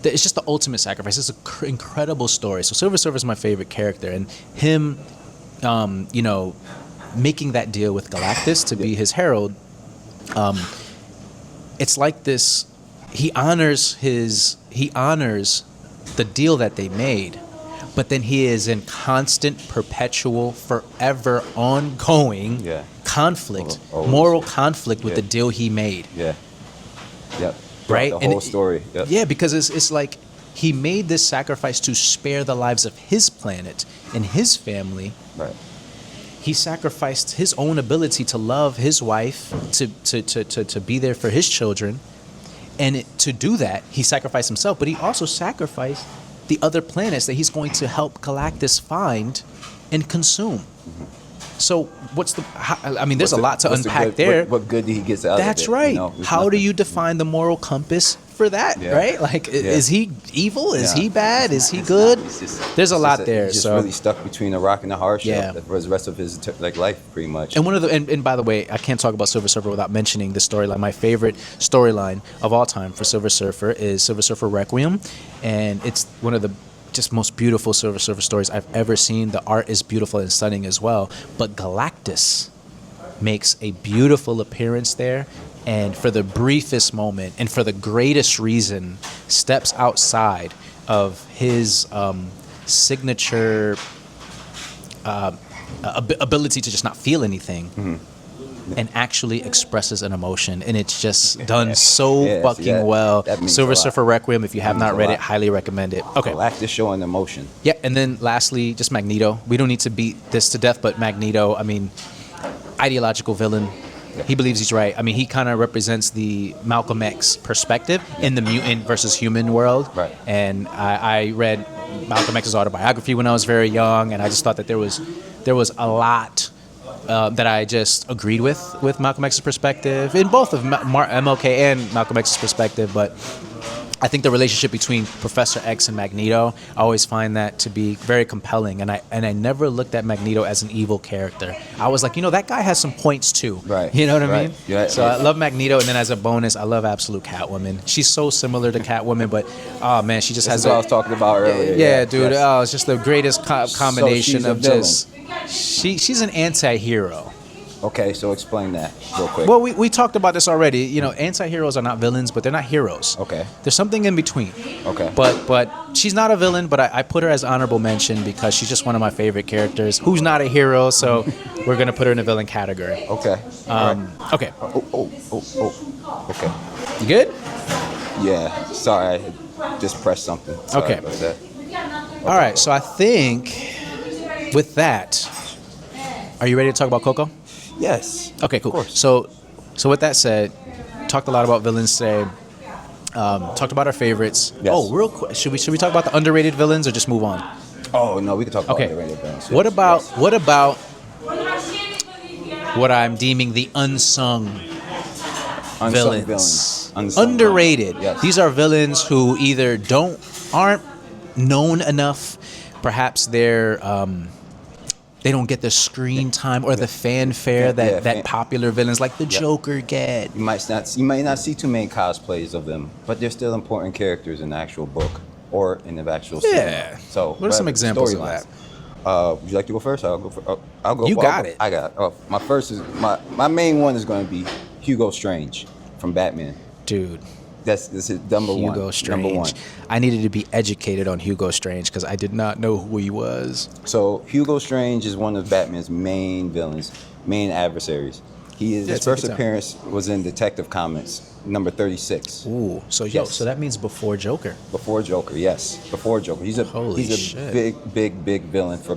it's just the ultimate sacrifice. It's an incredible story. So Silver Surfer is my favorite character, and him, making that deal with Galactus to be his herald. It's like this. He honors the deal that they made, but then he is in constant, perpetual, forever ongoing conflict, moral conflict with the deal he made. Yeah. Yep. Right? The whole story. Yep. Yeah, because it's like he made this sacrifice to spare the lives of his planet and his family. Right. He sacrificed his own ability to love his wife, to be there for his children. And to do that, he sacrificed himself, but he also sacrificed the other planets that he's going to help Galactus find and consume. So there's a lot to unpack there. What good did he get out of it? That's right. How do you define the moral compass for that, Yeah. right? Like, is he evil? Is Yeah. he bad? Is he It's good? not. It's just- There's a it's lot just there. He's just So really stuck between a rock and a hard shell Yeah. for the rest of his life, pretty much. And one of the and by the way, I can't talk about Silver Surfer without mentioning the storyline. My favorite storyline of all time for Silver Surfer is Silver Surfer Requiem, and it's one of the just most beautiful Silver Surfer stories I've ever seen. The art is beautiful and stunning as well. But Galactus makes a beautiful appearance there, and for the briefest moment and for the greatest reason, steps outside of his signature ability to just not feel anything and actually expresses an emotion, and it's just done so Yeah, see, fucking well. that means Silver a lot. Surfer Requiem, if you have That means not a read lot. it, highly recommend it. Okay. Galactus showing emotion. Yeah, and then lastly, just Magneto. We don't need to beat this to death, but Magneto, I mean, ideological villain. He believes he's right. I mean, he kind of represents the Malcolm X perspective in the mutant versus human world. Right. And I read Malcolm X's autobiography when I was very young, and I just thought that there was a lot that I just agreed with Malcolm X's perspective in both of MLK and Malcolm X's perspective, but I think the relationship between Professor X and Magneto, I always find that to be very compelling, and I never looked at Magneto as an evil character. I was like, that guy has some points too. Right. You know what I Right. mean? Yeah, So yeah. I love Magneto, and then as a bonus, I love Absolute Catwoman. She's so similar to Catwoman, but oh man, she just That's has what I was talking about earlier. yeah, dude. Yes. Oh, it's just the greatest combination she's a of villain. just. She's an anti-hero. Okay, so explain that real quick. Well, we talked about this already. Anti-heroes are not villains, but they're not heroes. Okay. There's something in between. Okay. But she's not a villain, but I put her as honorable mention because she's just one of my favorite characters who's not a hero, so we're going to put her in the villain category. Okay. All right. Okay. Oh. Okay. You good? Yeah. Sorry, I just pressed something. Sorry Okay. about that. All right, so I think with that, are you ready to talk about Coco? Yes. Okay, cool. Of course. So with that said, talked a lot about villains today. Talked about our favorites. Yes. Oh, real quick, should we talk about the underrated villains or just move on? Oh no, we can talk about Okay. the radio bands. What Yes, about yes. what I'm deeming the unsung Unsung villains? Unsung Underrated. villains. Yes. These are villains who either aren't known enough, perhaps they don't get the screen time or the fanfare that popular villains like the Joker get. You might not see too many cosplays of them, but they're still important characters in the actual book or in the actual story. Yeah. So What are some examples of storylines. that? Would you like to go first? I'll go. I'll go. You I'll got go- it. I got it. Oh, my first is my main one is going to be Hugo Strange from Batman. Dude, This is number one. Hugo Strange. Number one. I needed to be educated on Hugo Strange because I did not know who he was. So Hugo Strange is one of Batman's main villains, main adversaries. His take first your time. appearance was in Detective Comics number 36. Ooh, so Yes. so that means before Joker. Before Joker, yes, before Joker. He's a Holy shit. big villain for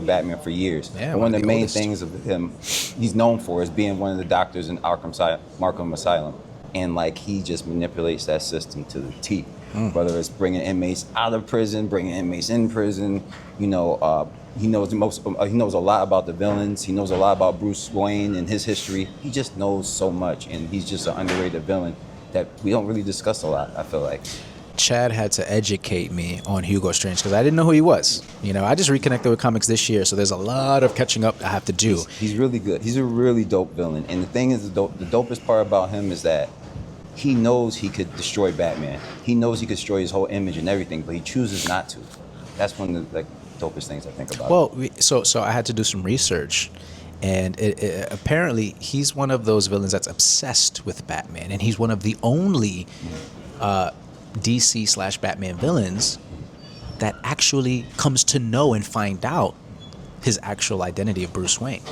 Batman for years. Yeah, and one one of of the the main oldest. things of him, he's known for is being one of the doctors in Arkham Asylum, and like he just manipulates that system to the T. Whether it's bringing inmates out of prison, bringing inmates in prison, he knows he knows a lot about the villains. He knows a lot about Bruce Wayne and his history. He just knows so much, and he's just an underrated villain that we don't really discuss a lot, I feel like. Chad had to educate me on Hugo Strange because I didn't know who he was. I just reconnected with comics this year, so there's a lot of catching up I have to do. He's really good. He's a really dope villain. And the thing is, the dopest part about him is that he knows he could destroy Batman. He knows he could destroy his whole image and everything, but he chooses not to. That's one of the dopest things I think about. Well, so I had to do some research, and apparently he's one of those villains that's obsessed with Batman, and he's one of the only DC/Batman villains that actually comes to know and find out his actual identity of Bruce Wayne.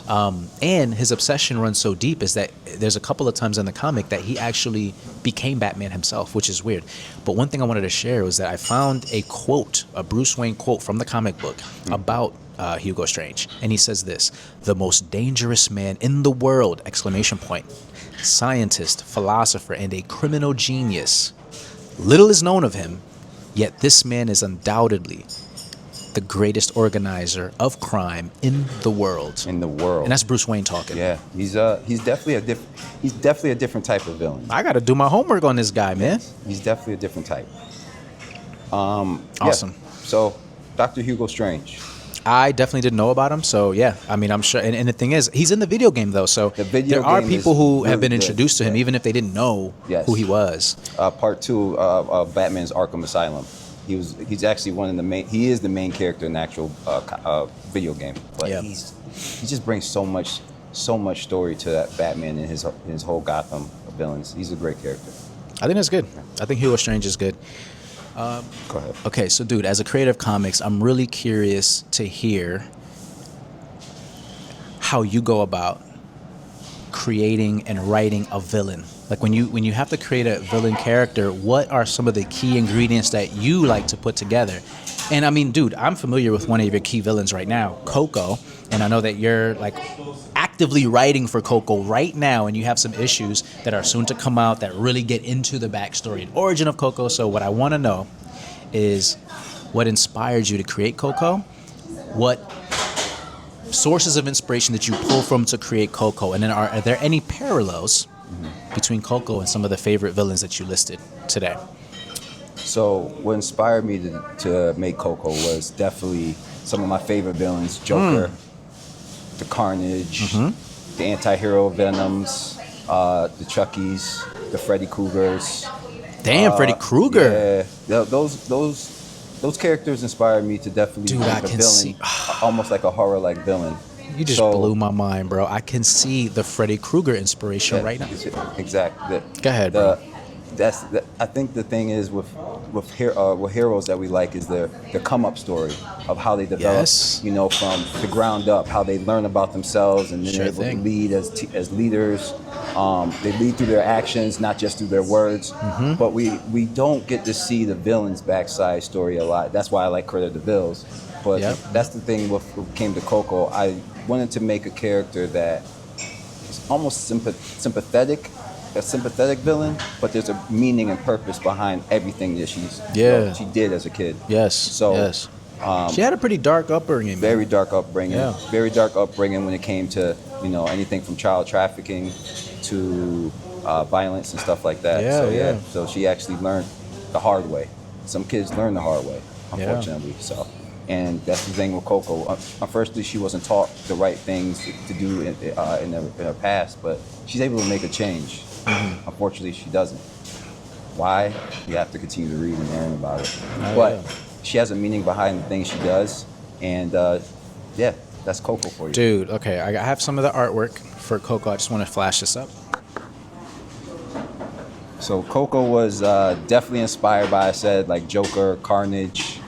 And his obsession runs so deep is that there's a couple of times in the comic that he actually became Batman himself, which is weird. But one thing I wanted to share was that I found a Bruce Wayne quote from the comic book about Hugo Strange. And he says this: "The most dangerous man in the world, ! Scientist, philosopher, and a criminal genius. Little is known of him, yet this man is undoubtedly the greatest organizer of crime in the world. In the world. And that's Bruce Wayne talking. Yeah, he's definitely a different type of villain. I got to do my homework on this guy, man. He's definitely a different type. Awesome. Yeah. So, Dr. Hugo Strange. I definitely didn't know about him, so yeah. I mean, I'm sure. And the thing is, he's in the video game though, so there are people who have been introduced to him, even if they didn't know who he was. Part 2 of Batman's Arkham Asylum. He's actually one of the main. He is the main character in the actual video game, but he just brings so much story to that Batman and his whole Gotham villains. He's a great character. I think that's good. I think Hugo Strange is good. Go ahead. Okay, so dude, as a creator of comics, I'm really curious to hear how you go about creating and writing a villain. Like when you have to create a villain character, what are some of the key ingredients that you like to put together? And I mean, dude, I'm familiar with one of your key villains right now, Coco, and I know that you're like actively writing for Coco right now, and you have some issues that are soon to come out that really get into the backstory and origin of Coco. So what I want to know is what inspired you to create Coco, what sources of inspiration that you pull from to create Coco, and then are there any parallels between Coco and some of the favorite villains that you listed today? So what inspired me to make Coco was definitely some of my favorite villains: Joker, the Carnage, the anti-hero Venoms, the Chuckies, the Freddy Kruegers. Damn, Freddy Krueger. Yeah, those characters inspired me to definitely make a villain, almost like a horror-like villain. You just blew my mind, bro. I can see the Freddy Krueger inspiration right now. Exactly. Go ahead, bro. I think the thing is with heroes that we like is their come up story of how they develop, from the ground up, how they learn about themselves and then they're able to lead as leaders. They lead through their actions, not just through their words. But we don't get to see the villain's backside story a lot. That's why I like Cruella de Vil's. But that's the thing when it came to Coco. I wanted to make a character that is almost sympathetic. A sympathetic villain, but there's a meaning and purpose behind everything that she did as a kid. She had a pretty dark upbringing. Very dark upbringing. Yeah. Very dark upbringing when it came to anything from child trafficking to violence and stuff like that. So she actually learned the hard way. Some kids learn the hard way, unfortunately. So. And that's the thing with Coco. Unfortunately, she wasn't taught the right things to do in her past, but she's able to make a change. Unfortunately, she doesn't. Why? You have to continue to read and learn about it. She has a meaning behind the things she does, and that's Coco for you. Dude, okay, I have some of the artwork for Coco. I just want to flash this up. So Coco was definitely inspired by, I said, like Joker, Carnage.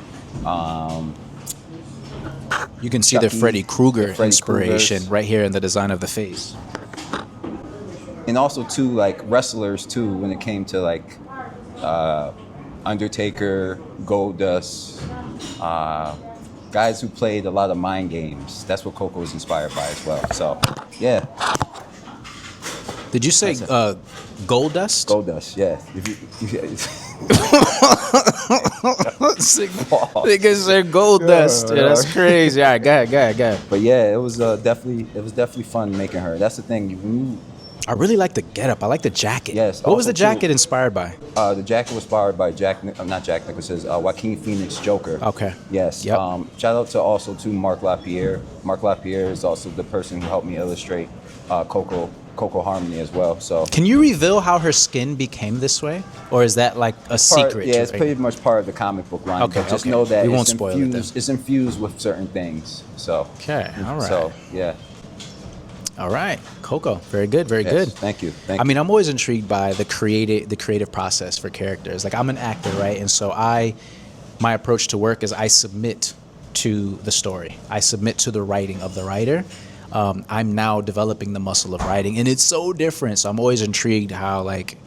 You can see Chucky, the Freddy Krueger inspiration right here in the design of the face. And also too, like wrestlers too, when it came to like Undertaker, Goldust, guys who played a lot of mind games. That's what Coco was inspired by as well. So, yeah. Did you say Goldust? Goldust, yeah. Niggas said Goldust. Yeah, that's crazy. All right, go ahead. But yeah, it was definitely fun making her. That's the thing. I really like the getup. I like the jacket. Yes. What was the jacket inspired by? The jacket was inspired by not Jack Nicholson's Joaquin Phoenix Joker. Okay. Yes. Yep. Shout out to Mark LaPierre. Mark LaPierre is also the person who helped me illustrate Coco Harmony as well. So. Can you reveal how her skin became this way, or is that like a secret? Yeah, it's pretty much part of the comic book line. Okay. But just know that we won't spoil it then. It's infused with certain things. So. Okay. All right. So yeah. All right, Coco, very good. Thank you. I mean, I'm always intrigued by the creative process for characters. Like, I'm an actor, right? And so my approach to work is I submit to the story. I submit to the writing of the writer. I'm now developing the muscle of writing, and it's so different. So I'm always intrigued how like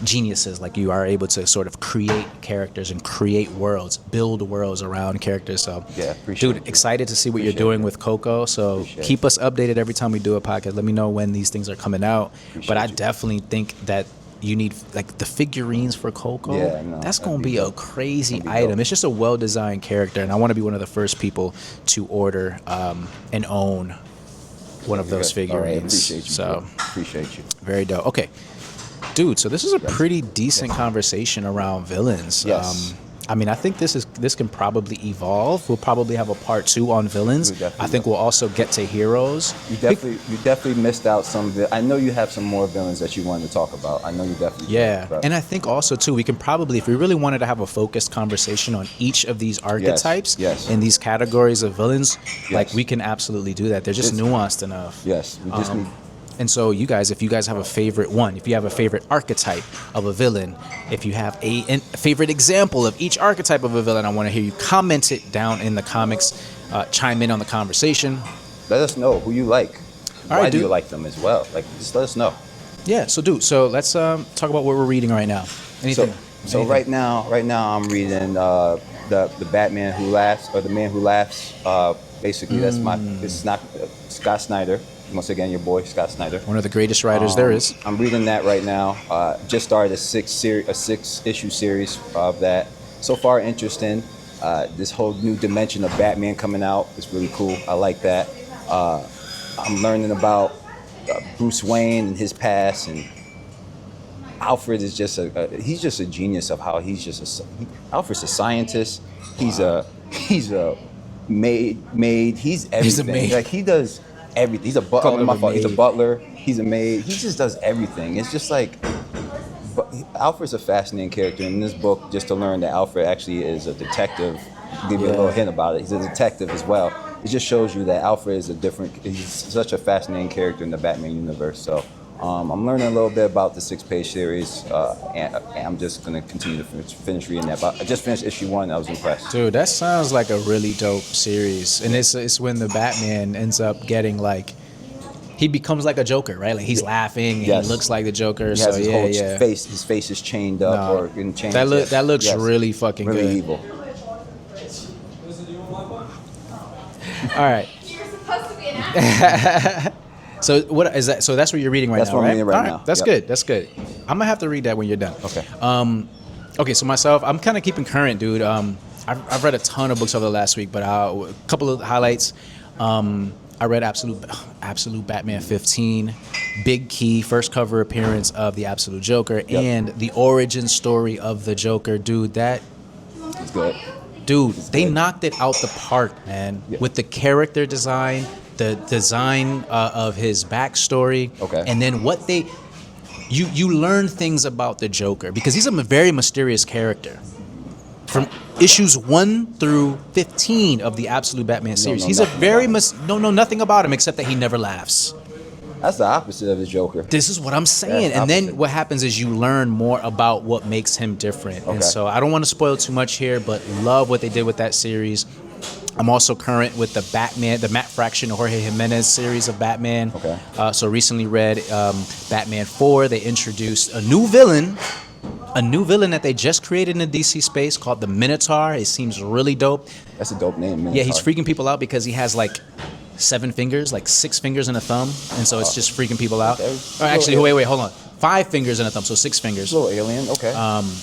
geniuses like you are able to sort of create characters and create worlds, build worlds around characters. So dude, excited to see what you're doing with Coco. So keep us updated every time we do a podcast. Let me know when these things are coming out. But I definitely think that you need like the figurines for Coco. Yeah, no, that's that'd gonna be be a dope. crazy That'd be item. dope. It's just a well-designed character, and I want to be one of the first people to order and own one of those All right, figurines. appreciate you. So bro. Appreciate you. very dope. Okay, dude. So this is a pretty decent conversation around villains. Yes. I mean, I think this can probably evolve. We'll probably have a part 2 on villains. We definitely I think we'll also get to heroes. You definitely missed out some. I know you have some more villains that you wanted to talk about. I know you definitely. Yeah, did, but- and I think also too, we can probably, if we really wanted to have a focused conversation on each of these archetypes yes. and these categories of villains, like Yes. we can absolutely do that. They're just It's- nuanced enough. Yes, we just need. And so you guys, if you guys have a favorite one, if you have a favorite archetype of a villain, if you have a favorite example of each archetype of a villain, I want to hear you comment it down in the comics, chime in on the conversation. Let us know who you like. All Why right, do you dude. like them as well? Like, just let us know. Yeah, so let's talk about what we're reading right now. Anything? So Anything? right now I'm reading the Batman Who Laughs, or the Man Who Laughs. Basically, that's it's not Scott Snyder. Once again, your boy Scott Snyder. One of the greatest writers there is. I'm reading that right now. Just started a 6-issue series of that. So far, interesting. This whole new dimension of Batman coming out is really cool. I like that. I'm learning about Bruce Wayne and his past, and Alfred is just he's just a genius of how he's just Alfred's a scientist. He's a maid. He's everything. He's a maid. Like, he does everything. He's a Call him a butler. He's a maid. butler. He's a maid. He just does everything. It's just like, but Alfred's a fascinating character in this book. Just to learn that Alfred actually is a detective. I'll give you a little hint about it. He's a detective as well. It just shows you that Alfred is he's such a fascinating character in the Batman universe. So I'm learning a little bit about the 6-page series, and I'm just gonna continue to finish reading that. But I just finished issue 1. I was impressed. Dude, that sounds like a really dope series. And it's when the Batman ends up getting like, he becomes like a Joker, right? Like he's laughing, and Yes. he looks like the Joker. He so has his whole yeah. face. His face is chained up No. or in chains. That yes. looks Yes. really fucking really good. evil. All right. You're supposed to be an actor. So what is that? So that's what you're reading right That's now, what I'm right? reading right All now. That's Yep. good. That's good. I'm gonna have to read that when you're done. Okay. Okay, so myself, I'm kind of keeping current, dude. I've read a ton of books over the last week, but a couple of highlights. I read Absolute Batman 15, big key, first cover appearance of the Absolute Joker, and the origin story of the Joker, dude. It's good. Dude, they knocked it out the park, man. Yeah. With the character design, the design of his backstory, Okay. and then what you learn things about the Joker because he's a very mysterious character. From issues 1 through 15 of the Absolute Batman series, know he's a nothing very about don't know nothing about him except that he never laughs. That's the opposite of the Joker. This is what I'm saying. Yeah, And then opposite. what happens is you learn more about what makes him different. And Okay. so I don't want to spoil too much here, but love what they did with that series. I'm also current with the Matt Fraction, Jorge Jimenez series of Batman. Okay. So recently read Batman 4. They introduced a new villain that they just created in the DC space called the Minotaur. It seems really dope. That's a dope name, man. Yeah, he's freaking people out because he has like 7 fingers, like 6 fingers and a thumb, and so it's just freaking people out. Okay. Or actually, wait, hold on. 5 fingers and a thumb, so 6 fingers. Little alien. Okay.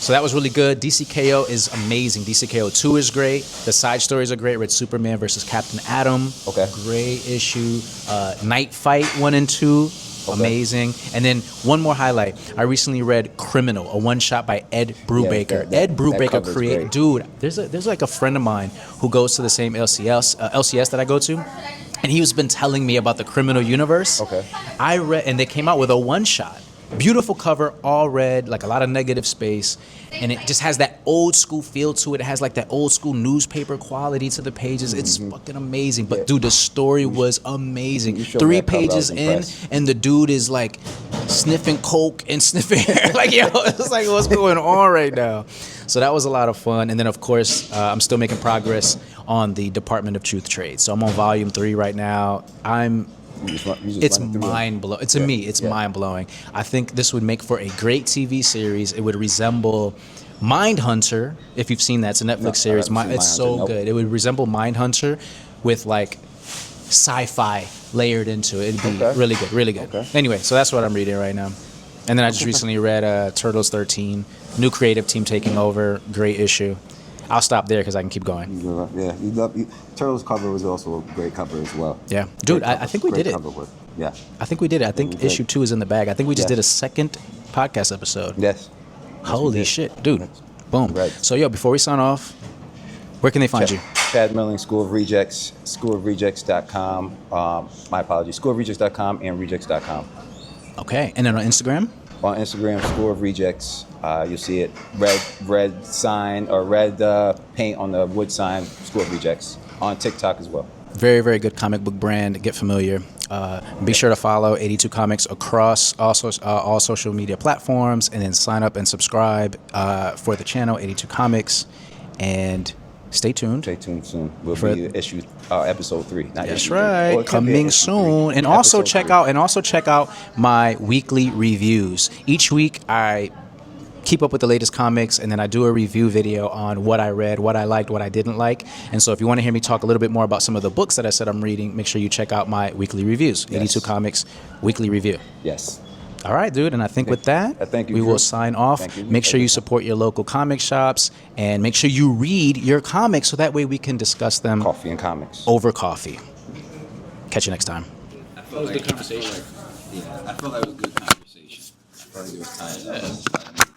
So that was really good. DCKO is amazing. DCKO 2 is great. The side stories are great. Read Superman versus Captain Atom. Okay. Great issue. Night Fight 1 and 2. Okay. Amazing. And then one more highlight. I recently read Criminal, a one-shot by Ed Brubaker. that Ed Brubaker cover's created. great. Dude, there's like a friend of mine who goes to the same LCS that I go to, and he's been telling me about the Criminal universe. Okay. I read, and they came out with a one-shot. Beautiful cover, all red, like a lot of negative space, and it just has that old school feel to it. It has like that old school newspaper quality to the pages. It's fucking amazing. But dude, the story was amazing. You showed me 3 that cover, I was pages in, impressed. and the dude is like sniffing coke and sniffing hair. Like, yo, it's like, what's going on right now? So that was a lot of fun. And then, of course, I'm still making progress on the Department of Truth Trade. So I'm on volume 3 right now. It's mind blowing. To me, it's mind blowing. I think this would make for a great TV series. It would resemble Mindhunter, if you've seen that. It's a Netflix series. I haven't seen It's Mindhunter, so nope. good. It would resemble Mindhunter with like sci-fi layered into it. It'd be Okay. really good, really good. Okay. Anyway, so that's what I'm reading right now. And then I just recently read Turtles 13, new creative team taking over, great issue. I'll stop there because I can keep going. Yeah, Turtles cover was also a great cover as well. Yeah, dude, I think we did it. Yeah, I think we did it. I think issue 2 is in the bag. I think we just did a second podcast episode. Yes. Holy shit, dude. Boom. Right. So, yo, before we sign off, where can they find you? Chad Milling, School of Rejects, schoolofrejects.com. My apologies, schoolofrejects.com and rejects.com. Okay. And then on Instagram? On Instagram, School of Rejects. You'll see it. Red sign or red paint on the wood sign, School of Rejects. On TikTok as well. Very, very good comic book brand. Get familiar. Be sure to follow 82 Comics across all social media platforms, and then sign up and subscribe for the channel 82 Comics. And stay tuned. Stay tuned soon. We'll be issue episode 3. Not That's issue right. Well, Coming soon. And also check out my weekly reviews. Each week I keep up with the latest comics, and then I do a review video on what I read, what I liked, what I didn't like. And so if you want to hear me talk a little bit more about some of the books that I said I'm reading, make sure you check out my weekly reviews. Yes. 82 Comics weekly review. Yes. All right, dude. And I think with that, thank you, we Drew. will sign off. Thank you. Make sure you support your local comic shops, and make sure you read your comics so that way we can discuss them Coffee and comics. over coffee. Catch you next time. That was a good conversation. Yeah, I felt like it was a good conversation. I felt like it was kind of